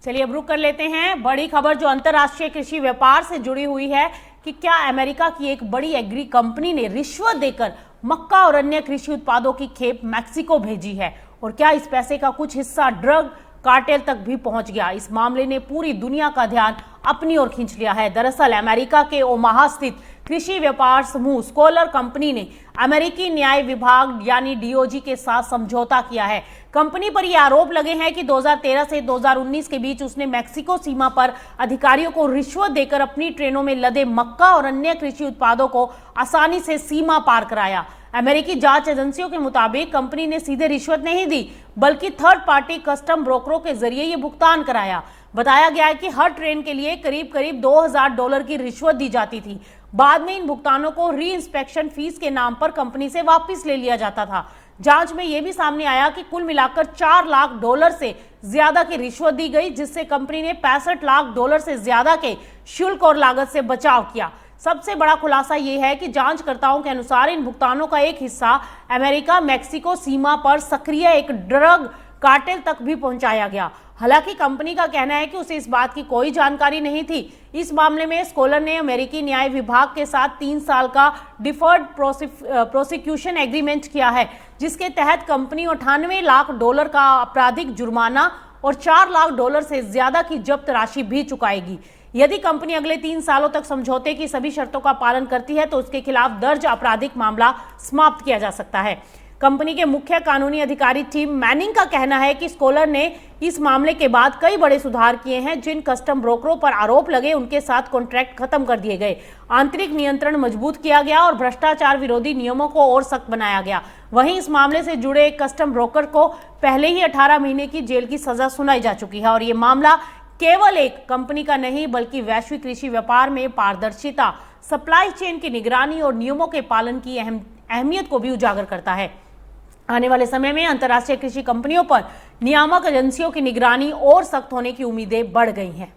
चलिए अब रुक कर लेते हैं बड़ी खबर जो अंतर्राष्ट्रीय कृषि व्यापार से जुड़ी हुई है कि क्या अमेरिका की एक बड़ी एग्री कंपनी ने रिश्वत देकर मक्का और अन्य कृषि उत्पादों की खेप मैक्सिको भेजी है और क्या इस पैसे का कुछ हिस्सा ड्रग कार्टेल तक भी पहुंच गया। इस मामले ने पूरी दुनिया का ध्यान अपनी ओर खींच लिया है। दरअसल अमेरिका के ओमाहा स्थित कृषि व्यापार समूह स्कोलर कंपनी ने अमेरिकी न्याय विभाग यानी डीओजी के साथ समझौता किया है। कंपनी पर यह आरोप लगे हैं कि 2013 से 2019 के बीच उसने मैक्सिको सीमा पर अधिकारियों को रिश्वत देकर अपनी ट्रेनों में लदे मक्का और अन्य कृषि उत्पादों को आसानी से सीमा पार कराया। अमेरिकी जांच एजेंसियों के मुताबिक कंपनी ने सीधे रिश्वत नहीं दी बल्कि थर्ड पार्टी कस्टम ब्रोकरों के जरिए ये भुगतान कराया। बताया गया है कि हर ट्रेन के लिए करीब करीब $2000 की रिश्वत दी जाती थी। बाद में इन भुगतानों को री इंस्पेक्शन फीस के नाम पर कंपनी से वापस ले लिया जाता था। जांच में यह भी सामने आया कि कुल मिलाकर $4 लाख से ज्यादा की रिश्वत दी गई, जिससे कंपनी ने $65 लाख से ज्यादा के शुल्क और लागत से बचाव किया। सबसे बड़ा खुलासा यह है कि जांचकर्ताओं के अनुसार इन भुगतानों का एक हिस्सा अमेरिका मैक्सिको सीमा पर सक्रिय एक ड्रग कार्टेल तक भी पहुंचाया गया। हालांकि कंपनी का कहना है कि उसे इस बात की कोई जानकारी नहीं थी। इस मामले में स्कोलर ने अमेरिकी न्याय विभाग के साथ 3 साल का डिफर्ड प्रोसिक्यूशन एग्रीमेंट किया है, जिसके तहत कंपनी $98 लाख का आपराधिक जुर्माना और $4 लाख से ज्यादा की जब्त राशि भी चुकाएगी। यदि कंपनी अगले 3 सालों तक समझौते की सभी शर्तों का पालन करती है तो उसके खिलाफ दर्ज आपराधिक मामला समाप्त किया जा सकता है। कंपनी के मुख्य कानूनी अधिकारी टीम मैनिंग का कहना है कि स्कोलर ने इस मामले के बाद कई बड़े सुधार किए हैं। जिन कस्टम ब्रोकरों पर आरोप लगे उनके साथ कॉन्ट्रैक्ट खत्म कर दिए गए, आंतरिक नियंत्रण मजबूत किया गया और भ्रष्टाचार विरोधी नियमों को और सख्त बनाया गया। वहीं इस मामले से जुड़े एक कस्टम ब्रोकर को पहले ही 18 महीने की जेल की सजा सुनाई जा चुकी है और ये मामला केवल एक कंपनी का नहीं बल्कि वैश्विक कृषि व्यापार में पारदर्शिता, सप्लाई चेन की निगरानी और नियमों के पालन की अहमियत को भी उजागर करता है। आने वाले समय में अंतर्राष्ट्रीय कृषि कंपनियों पर नियामक एजेंसियों की निगरानी और सख्त होने की उम्मीदें बढ़ गई हैं।